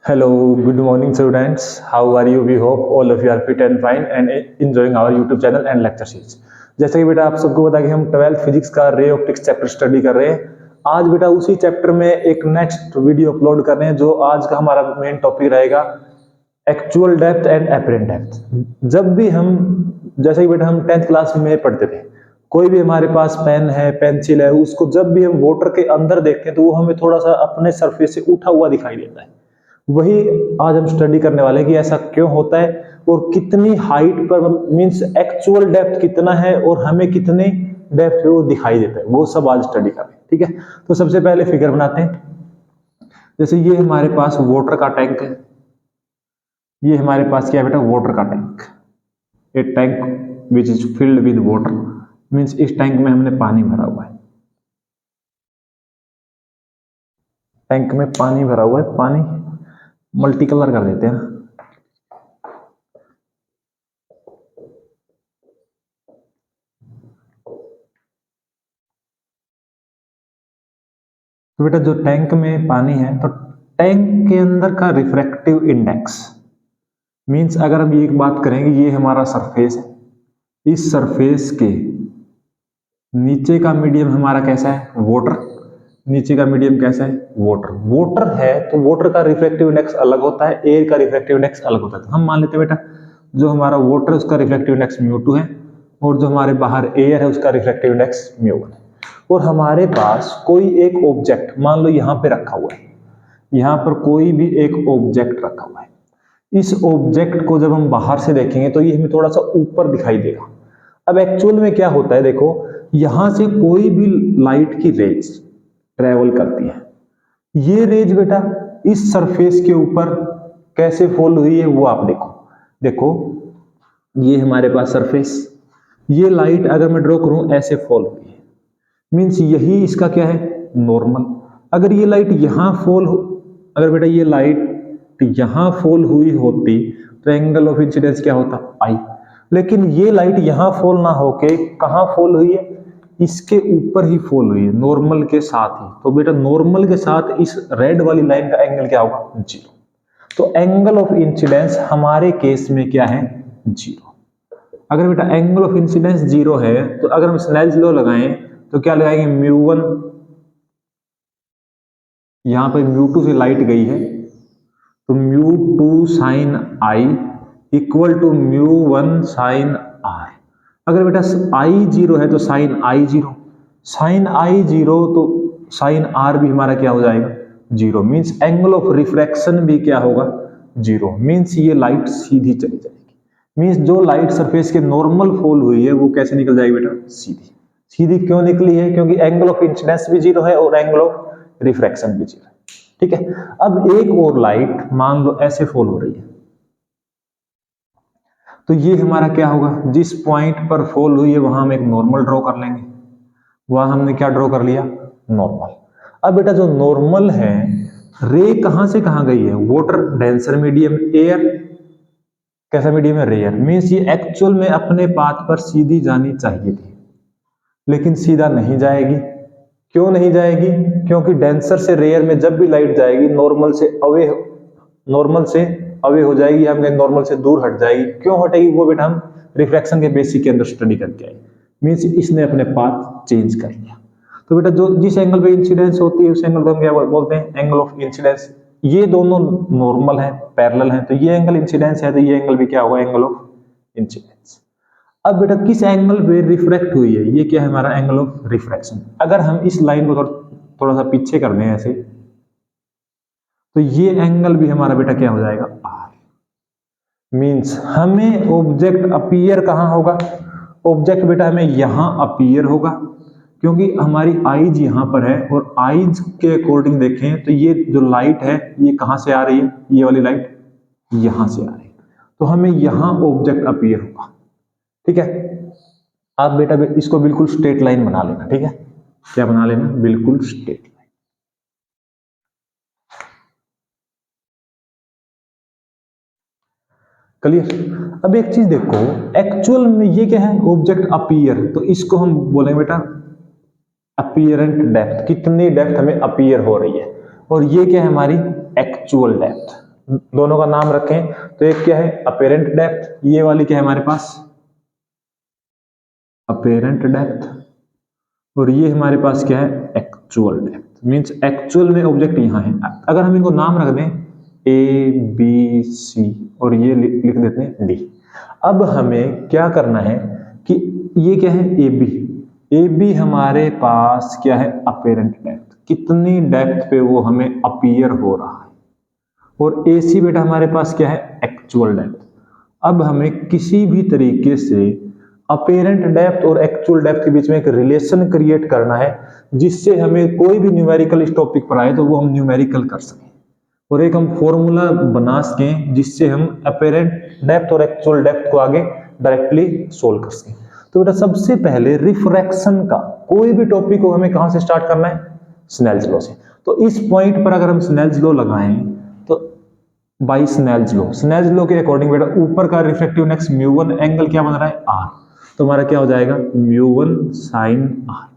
Hello, good morning, students. How are you? We hope all of you are fit and fine and enjoying our YouTube channel and lecture series. जैसे कि बेटा आप सबको पता कि हम 12th फिजिक्स का रे ऑप्टिक्स चैप्टर स्टडी कर रहे हैं। आज बेटा उसी चैप्टर में एक नेक्स्ट वीडियो अपलोड कर रहे हैं, जो आज का हमारा मेन टॉपिक रहेगा actual depth and apparent depth. जब भी हम जैसे कि बेटा हम 10th क्लास में पढ़ते थे, कोई भी हमारे पास पेन है, पेंसिल है, उसको जब भी हम वाटर के अंदर देखते हैं तो वो हमें थोड़ा सा अपने सरफेस से उठा हुआ दिखाई देता है। वही आज हम स्टडी करने वाले हैं कि ऐसा क्यों होता है और कितनी हाइट पर मींस एक्चुअल डेप्थ कितना है और हमें कितने डेप्थ पे वो दिखाई देता है, वो सब आज स्टडी करें। ठीक है, तो सबसे पहले फिगर बनाते हैं। जैसे ये हमारे पास वाटर का टैंक है, ये हमारे पास क्या है बेटा, वाटर का tank. A tank which is filled with water, means इस टैंक में हमने पानी भरा हुआ है। टैंक में पानी भरा हुआ है, पानी मल्टी कलर कर देते हैं। तो बेटा जो टैंक में पानी है, तो टैंक के अंदर का रिफ्रैक्टिव इंडेक्स मींस अगर हम एक बात करेंगे, ये हमारा सरफेस है, इस सरफेस के नीचे का मीडियम हमारा कैसा है, वाटर। नीचे का मीडियम कैसा है, वाटर। वाटर है तो वाटर का रिफ्रैक्टिव इंडेक्स अलग होता है, एयर का रिफ्रैक्टिव इंडेक्स अलग होता है। तो हम मान लेते हैं बेटा जो हमारा वाटर है उसका रिफ्रैक्टिव इंडेक्स μ2 है और जो हमारे बाहर एयर है उसका रिफ्रैक्टिव इंडेक्स μ1 है। और हमारे पास कोई एक ऑब्जेक्ट मान लो यहां पे रखा हुआ है, यहां पर कोई भी एक ऑब्जेक्ट रखा हुआ है। इस ऑब्जेक्ट को जब हम बाहर से देखेंगे तो ये हमें थोड़ा सा ऊपर दिखाई देगा। अब एक्चुअल में क्या होता है, देखो यहां से कोई भी लाइट की रेज ट्रेवल करती है, ये रेज बेटा इस सरफेस के ऊपर कैसे फॉल हुई है वो आप देखो। देखो ये हमारे पास सरफेस, ये लाइट अगर मैं ड्रॉ करूं ऐसे फॉल हुई है, मींस यही इसका क्या है, नॉर्मल। अगर ये लाइट यहां फॉल अगर बेटा ये लाइट यहां फॉल हुई होती तो एंगल ऑफ इंसिडेंस क्या होता, आई। लेकिन ये लाइट यहां फॉल ना होके कहां फॉल हुई है, इसके ऊपर ही फॉल हुई है, नॉर्मल के साथ ही। तो बेटा नॉर्मल के साथ इस रेड वाली लाइन का एंगल क्या होगा, जीरो। तो एंगल ऑफ इंसिडेंस हमारे केस में क्या है, जीरो। अगर बेटा एंगल ऑफ इंसिडेंस जीरो है तो अगर हम स्नेल्स लॉ लगाएं तो क्या लगाएंगे, μ1, यहां पर μ2 से लाइट गई है तो μ2 sine I equal to μ1 sine R. अगर बेटा आई जीरो है तो sine I zero, sine I zero तो साइन आर भी हमारा क्या हो जाएगा, zero. Means angle of refraction भी क्या होगा, जीरो। मींस ये लाइट सीधी चली जाएगी। मींस जो लाइट सरफेस के नॉर्मल फॉल हुई है वो कैसे निकल जाएगी बेटा, सीधी। सीधी क्यों निकली है, क्योंकि एंगल ऑफ इंसिडेंस भी जीरो है और एंगल ऑफ रिफ्रैक्शन भी जीरो है। ठीक है, अब एक और लाइट मान लो ऐसे फॉल हो रही है, तो ये हमारा क्या होगा, जिस पॉइंट पर फॉल हुई है वहां हम एक नॉर्मल ड्रॉ कर लेंगे। वहां हमने क्या ड्रॉ कर लिया, नॉर्मल। अब बेटा जो नॉर्मल है, रे कहां से कहां गई है, वाटर, डेंसर मीडियम, एयर, कैसा मीडियम है, रेयर। मींस ये एक्चुअल में अपने पाथ पर सीधी जानी चाहिए थी, लेकिन सीधा नहीं जाएगी। क्यों नहीं जाएगी, क्योंकि डेंसर से रेयर में जब भी लाइट जाएगी नॉर्मल से अवे हो जाएगी, हम नॉर्मल से दूर हट जाएगी। क्यों हटेगी वो बेटा हम रिफ्रैक्शन के बेसिक के अंदर स्टडी करके आए। मींस इसने अपने पाथ चेंज कर लिया। तो बेटा जो जिस एंगल पे इंसिडेंस होती है उस एंगल को हम क्या बोलते हैं, एंगल ऑफ इंसिडेंस। ये दोनों नॉर्मल है, पैरेलल है, तो ये एंगल इंसिडेंस है तो ये एंगल भी क्या होगा, एंगल ऑफ इंसिडेंस। अब बेटा किस एंगल पे रिफ्रैक्ट हुई है, ये क्या है हमारा एंगल ऑफ रिफ्रैक्शन। अगर हम इस लाइन को थोड़ा सा पीछे कर दें ऐसे, तो ये एंगल भी हमारा बेटा क्या हो जाएगा, आर। मींस हमें ऑब्जेक्ट अपीयर कहां होगा, ऑब्जेक्ट बेटा हमें यहां अपीयर होगा, क्योंकि हमारी आईज यहां पर है और आईज के अकॉर्डिंग देखें तो ये जो लाइट है ये कहां से आ रही है, ये वाली लाइट यहां से आ रही है, तो हमें यहां ऑब्जेक्ट अपीयर होगा। ठीक है, आप बेटा इसको बिल्कुल स्ट्रेट लाइन बना लेना। ठीक है, क्या बना लेना, बिल्कुल स्ट्रेट लाइन। क्लियर। अब एक चीज देखो, एक्चुअल में ये क्या है, ऑब्जेक्ट अपीयर, तो इसको हम बोलेंगे बेटा अपीयरेंट डेप्थ, कितनी डेप्थ हमें अपीयर हो रही है। और ये क्या है हमारी एक्चुअल डेप्थ। दोनों का नाम रखें तो एक क्या है अपेरेंट डेप्थ, ये वाली क्या है हमारे पास अपेरेंट डेप्थ, और ये हमारे पास क्या है एक्चुअल डेप्थ। मींस एक्चुअल में ऑब्जेक्ट यहां है, अगर हम इनको नाम रख दें ए बी सी और ये लिख देते हैं डी। अब हमें क्या करना है कि ये क्या है ए बी, ए बी हमारे पास क्या है अपेरेंट डेप्थ, कितनी डेप्थ पे वो हमें अपीयर हो रहा है, और ए सी बेटा हमारे पास क्या है एक्चुअल डेप्थ। अब हमें किसी भी तरीके से अपेरेंट डेप्थ और एक्चुअल डेप्थ के बीच में एक रिलेशन क्रिएट करना है, जिससे हमें कोई भी न्यूमेरिकल इस टॉपिक पर आए तो वो हम न्यूमेरिकल कर सकें, और एक हम फॉर्मूला बना सकें जिससे हम अपेरेंट डेप्थ और एक्चुअल डेप्थ को आगे डायरेक्टली सोल्व कर सकें। तो बेटा सबसे पहले रिफ्रैक्शन का कोई भी टॉपिक को हमें कहां से स्टार्ट करना है, स्नेल्स लॉ से। तो इस पॉइंट पर अगर हम स्नेल्स लॉ लगाएं तो by Snell's law, Snell's law के अकॉर्डिंग बेटा ऊपर का रिफ्रैक्टिव इंडेक्स म्यू1 एंगल क्या बन रहा है आर, तो हमारा क्या हो जाएगा म्यू1 साइन आर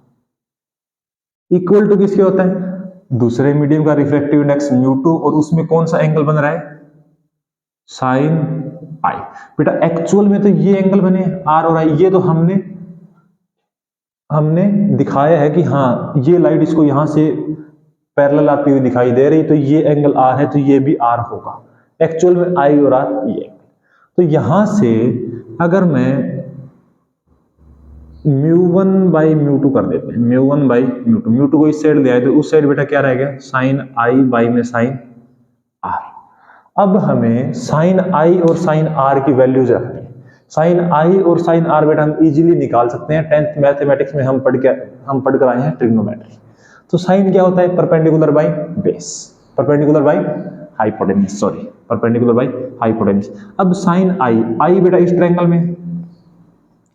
इक्वल टू किसके होता है दूसरे मीडियम का रिफ्रैक्टिव इंडेक्स म्यू2, और उसमें कौन सा एंगल बन रहा है साइन आई। बेटा एक्चुअल में तो ये एंगल बने आर और आई, ये तो हमने दिखाया है कि हाँ ये लाइट इसको यहां से पैरेलल आती हुई दिखाई दे रही, तो ये एंगल आर है तो ये भी आर होगा। एक्चुअल में आई और आर ये, तो यहां से अगर मैं म्यू1 बाई म्यू2 कर देते हैं, म्यू1 बाई म्यू2, म्यू2 को इस साइड ले आए तो उस साइड बेटा क्या रहेगा साइन आई बाई में साइन आर। अब हमें साइन आई और साइन आर की वैल्यूज रखनी है। साइन आई और साइन आर बेटा हम इजीली निकाल सकते हैं, 10th मैथमेटिक्स में हम पढ़ कर आए हैं ट्रिग्नोमेट्री। तो साइन क्या होता है perpendicular by base, perpendicular by hypotenuse, sorry perpendicular by hypotenuse. अब साइन आई, आई बेटा इस ट्रायंगल में,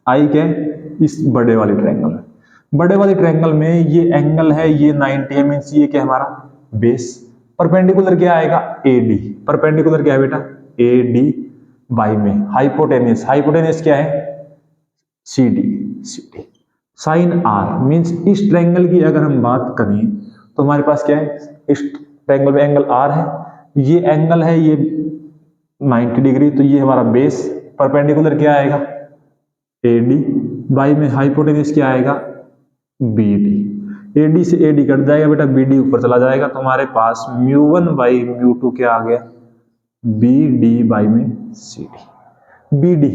आई क्या है इस बड़े वाले ट्रायंगल में, बड़े वाले ट्रायंगल में ये एंगल है ये 90 है, मींस ये क्या हमारा बेस। परपेंडिकुलर क्या आएगा एडी, परपेंडिकुलर क्या है बेटा एडी बाई में हाइपोटेन्यूज, हाइपोटेन्यूज क्या है CD, CD. Sine r means इस ट्रायंगल की अगर हम बात करें तो हमारे पास क्या है इस ट्रायंगल में एंगल आर है, ये एंगल है ये 90 डिग्री, तो ये हमारा बेस। परपेंडिकुलर क्या आएगा एडी बाई में हाइपोटेन्यूज क्या आएगा बीडी, एडी से एडी कट जाएगा बेटा बीडी ऊपर चला जाएगा, तो हमारे पास म्यू1 बाई म्यू2 क्या आ गया बीडी बाई में सीडी। बीडी,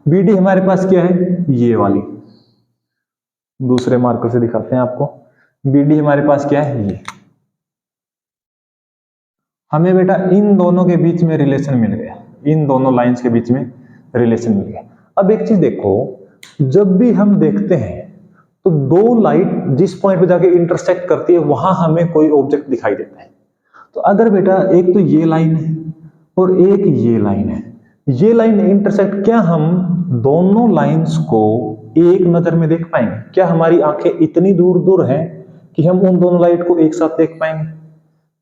बीडी हमारे पास क्या है ये वाली, दूसरे मार्कर से दिखाते हैं आपको, बीडी हमारे पास क्या है ये। हमें बेटा इन दोनों के बीच में रिलेशन मिल गया, इन दोनों लाइंस के बीच में रिलेशन मिल गया। अब एक चीज देखो, जब भी हम देखते हैं तो दो लाइट जिस पॉइंट पे जाके इंटरसेक्ट करती है वहां हमें कोई ऑब्जेक्ट दिखाई देता है। तो अगर बेटा एक तो ये लाइन है और एक ये लाइन है, ये लाइन इंटरसेक्ट, क्या हम दोनों लाइंस को एक नजर में देख पाएंगे? क्या हमारी आंखें इतनी दूर दूर हैं कि हम उन दोनों लाइट को एक साथ देख पाएंगे?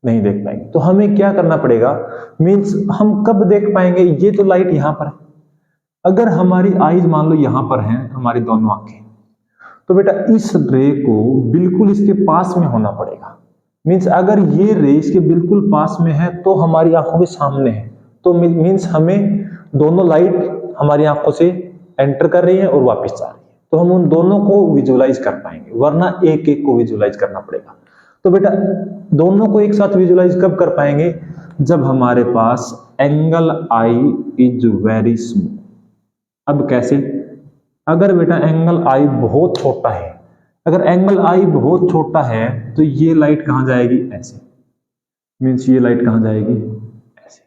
नहीं देख पाएंगे। तो हमें क्या करना पड़ेगा, मींस हम कब देख पाएंगे, ये तो लाइट यहां पर है, अगर हमारी आईज मान लो यहां पर हैं हमारी दोनों आंखें, तो बेटा इस रे को बिल्कुल इसके पास में होना पड़ेगा। मींस अगर ये रे इसके बिल्कुल पास में है तो हमारी आंखों के सामने है, तो मींस हमें दोनों लाइट हमारी आंखों से एंटर कर रही है और वापस जा रही है, तो हम उन दोनों को विजुअलाइज कर पाएंगे, वरना एक एक को विजुअलाइज करना पड़ेगा। तो बेटा दोनों को एक साथ विजुअलाइज कब कर पाएंगे, जब हमारे पास angle I is very small. अब कैसे, अगर बेटा एंगल आई बहुत छोटा है, अगर एंगल आई बहुत छोटा है तो ये लाइट कहां जाएगी ऐसे, मींस ये लाइट कहां जाएगी ऐसे,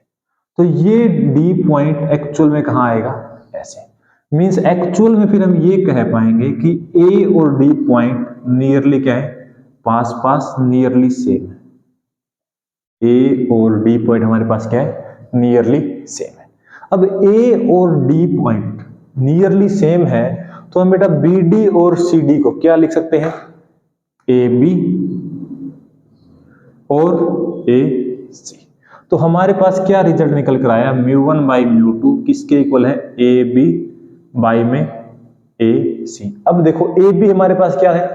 तो ये डी पॉइंट एक्चुअल में कहां आएगा ऐसे। मींस एक्चुअल में फिर हम ये कह पाएंगे कि ए और डी पॉइंट नियरली क्या है पास पास, नियरली सेम है। ए और डी पॉइंट हमारे पास क्या है नियरली सेम है। अब ए और डी पॉइंट नियरली सेम है तो हम बेटा बी डी और सी डी को क्या लिख सकते हैं ए बी और ए सी। तो हमारे पास क्या रिजल्ट निकल कर आया, म्यू1 बाई म्यू2 किसके इक्वल है ए बी बाई में ए सी। अब देखो ए बी हमारे पास क्या है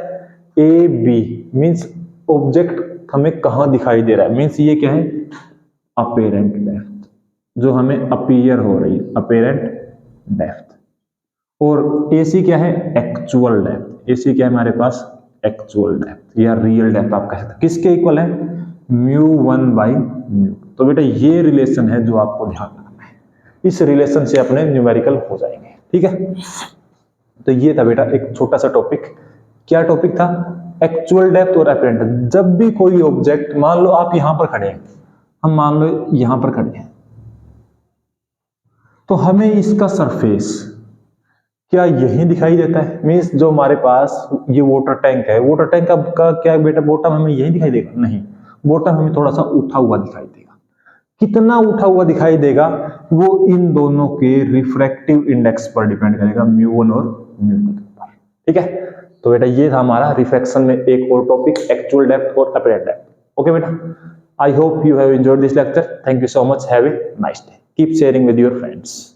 ए बी मींस ऑब्जेक्ट हमें कहां दिखाई दे रहा है, मींस ये क्या है अपेरेंट डेप्थ, जो हमें अपीयर हो रही है, अपेरेंट डेप्थ। और AC क्या है, एक्चुअल डेप्थ। AC क्या है हमारे पास, एक्चुअल डेप्थ या रियल डेप्थ आप कह सकते हैं। किसके इक्वल है, μ1/μ। तो बेटा ये रिलेशन है जो आपको ध्यान रखना है, इस रिलेशन से अपने न्यूमेरिकल हो जाएंगे, ठीक है। तो ये था बेटा एक छोटा सा टॉपिक। क्या टॉपिक था, एक्चुअल डेप्थ और अपेरेंट डेप्थ। जब भी कोई ऑब्जेक्ट, मान लो आप यहां पर खड़े हैं, हम मान लो यहां पर खड़े हैं, तो हमें इसका सरफेस क्या यही दिखाई देता है, मीन्स जो हमारे पास ये वाटर टैंक है, वाटर टैंक का क्या बेटा बॉटम हमें यही दिखाई देगा, नहीं, बॉटम हमें थोड़ा सा उठा हुआ दिखाई देगा। कितना उठा हुआ दिखाई देगा वो इन दोनों के रिफ्रैक्टिव इंडेक्स पर डिपेंड करेगा, μ1 और μ2 के ऊपर, ठीक है। तो बेटा ये था हमारा रिफ्रैक्शन में एक और टॉपिक, एक्चुअल डेप्थ और अपेरेंट डेप्थ। ओके बेटा, I hope you have enjoyed this lecture. Thank you so much, have a nice day, keep sharing with your friends.